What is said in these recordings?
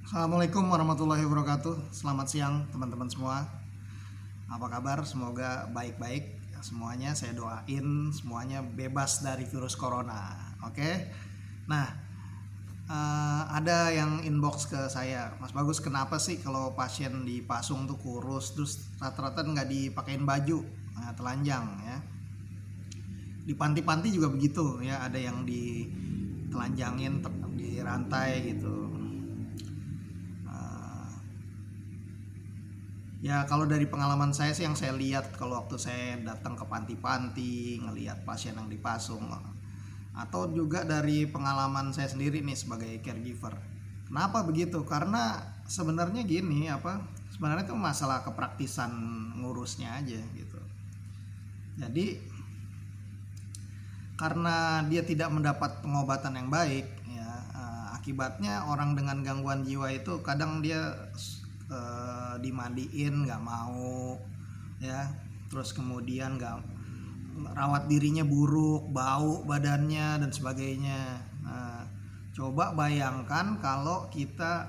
Assalamualaikum warahmatullahi wabarakatuh. Selamat siang teman-teman semua. Apa kabar? Semoga baik-baik semuanya. Saya doain semuanya bebas dari virus corona. Oke. Nah, ada yang inbox ke saya, Mas Bagus, kenapa sih kalau pasien di Pasung tuh kurus, terus rata-rata nggak dipakein baju, telanjang ya. Di panti-panti juga begitu ya, ada yang ditelanjangin di rantai gitu. Ya kalau dari pengalaman saya sih, yang saya lihat kalau waktu saya datang ke panti-panti ngelihat pasien yang dipasung, atau juga dari pengalaman saya sendiri nih sebagai caregiver. Kenapa begitu? Karena sebenarnya gini, sebenarnya itu masalah kepraktisan ngurusnya aja gitu. Jadi karena dia tidak mendapat pengobatan yang baik ya, akibatnya orang dengan gangguan jiwa itu kadang dia dimandiin nggak mau ya, terus kemudian nggak rawat dirinya buruk, bau badannya dan sebagainya. Nah, coba bayangkan kalau kita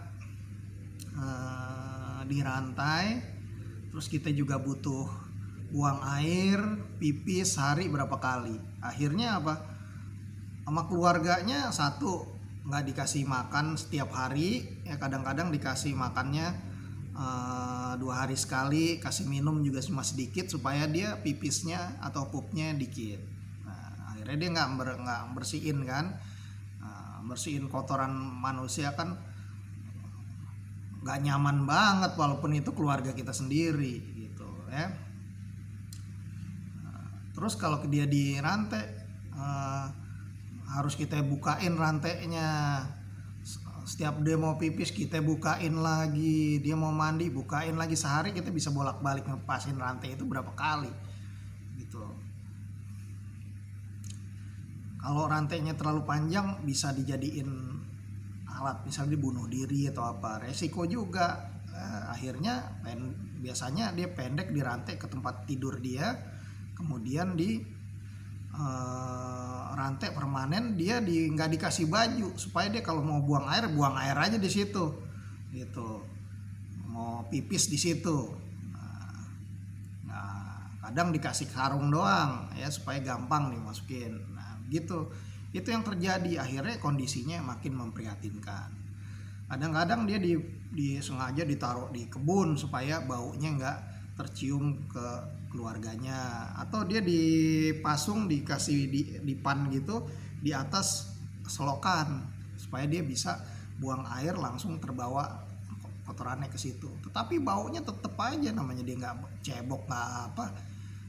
dirantai, terus kita juga butuh buang air, pipis sehari berapa kali. Akhirnya apa? Sama keluarganya, satu, nggak dikasih makan setiap hari ya, kadang-kadang dikasih makannya 2 hari sekali, kasih minum juga cuma sedikit supaya dia pipisnya atau pupnya dikit. Nah, akhirnya dia nggak bersihin kan. Bersihin kotoran manusia kan nggak nyaman banget, walaupun itu keluarga kita sendiri gitu ya. Terus kalau dia dirantai, harus kita bukain rantainya. Setiap dia mau pipis kita bukain lagi, dia mau mandi bukain lagi. Sehari kita bisa bolak-balik ngepasin rantai itu berapa kali gitu. Kalau rantainya terlalu panjang bisa dijadiin alat, misalnya dibunuh diri atau apa, resiko juga. Akhirnya biasanya dia pendek di rantai ke tempat tidur dia, kemudian di rantai permanen dia nggak dikasih baju supaya dia kalau mau buang air aja di situ gitu, mau pipis di situ. Nah, kadang dikasih karung doang ya supaya gampang dimasukin. Nah gitu, itu yang terjadi. Akhirnya kondisinya makin memprihatinkan. Kadang-kadang dia sengaja ditaruh di kebun supaya baunya nggak tercium ke keluarganya, atau dia dipasung dikasih dipan gitu di atas selokan supaya dia bisa buang air langsung terbawa kotorannya ke situ. Tetapi baunya tetap aja, namanya dia nggak cebok nggak apa.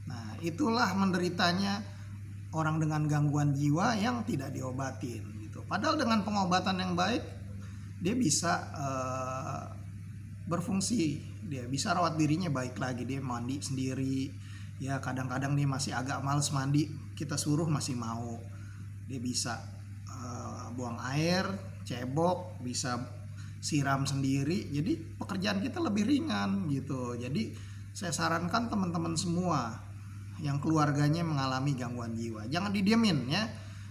Nah itulah menderitanya orang dengan gangguan jiwa yang tidak diobatin gitu. Padahal dengan pengobatan yang baik dia bisa berfungsi, dia bisa rawat dirinya baik lagi, dia mandi sendiri ya. Kadang-kadang dia masih agak males mandi, kita suruh masih mau. Dia bisa buang air, cebok, bisa siram sendiri. Jadi pekerjaan kita lebih ringan gitu. Jadi saya sarankan teman-teman semua yang keluarganya mengalami gangguan jiwa, jangan didiemin ya,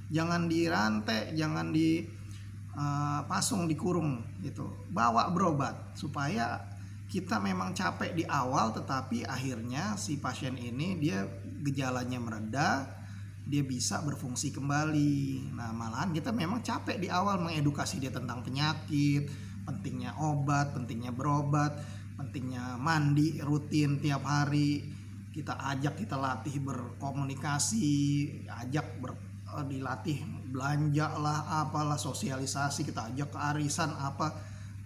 jangan dirantai, jangan pasung, dikurung gitu, bawa berobat. Supaya kita memang capek di awal, tetapi akhirnya si pasien ini dia gejalanya mereda, dia bisa berfungsi kembali. Nah malahan kita memang capek di awal mengedukasi dia tentang penyakit, pentingnya obat, pentingnya berobat, pentingnya mandi rutin tiap hari. Kita ajak, kita latih berkomunikasi, dilatih belanja lah, apalah, sosialisasi, kita ajak ke arisan apa,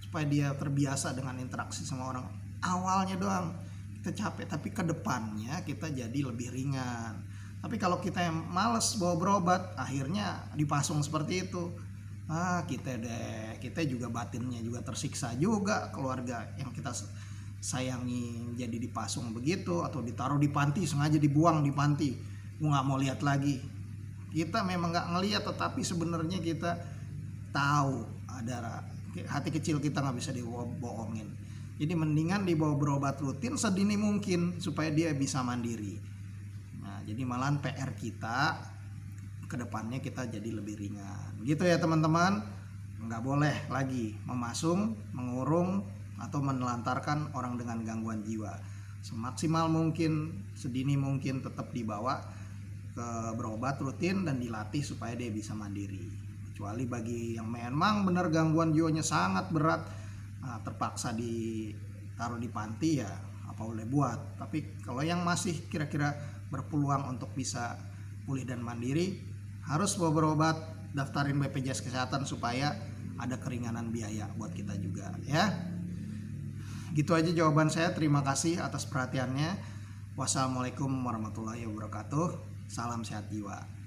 supaya dia terbiasa dengan interaksi sama orang. Awalnya doang kita capek, tapi kedepannya kita jadi lebih ringan. Tapi kalau kita yang males bawa berobat, akhirnya dipasung seperti itu, kita juga batinnya juga tersiksa juga, keluarga yang kita sayangi jadi dipasung begitu, atau ditaruh di panti, sengaja dibuang di panti, nggak mau lihat lagi. Kita memang nggak ngelihat, tetapi sebenarnya kita tahu, ada hati kecil kita nggak bisa dibohongin. Jadi mendingan dibawa berobat rutin sedini mungkin supaya dia bisa mandiri. Nah jadi malahan PR kita kedepannya kita jadi lebih ringan gitu ya teman-teman. nggak boleh lagi memasung, mengurung, atau menelantarkan orang dengan gangguan jiwa. Semaksimal mungkin, sedini mungkin tetap dibawa ke berobat rutin dan dilatih supaya dia bisa mandiri. Kecuali bagi yang memang benar gangguan jiwanya sangat berat, terpaksa ditaruh di panti, ya apa boleh buat. Tapi kalau yang masih kira-kira berpeluang untuk bisa pulih dan mandiri, harus berobat, daftarin BPJS Kesehatan supaya ada keringanan biaya buat kita juga ya. Gitu aja jawaban saya. Terima kasih atas perhatiannya. Wassalamualaikum warahmatullahi wabarakatuh. Salam sehat jiwa.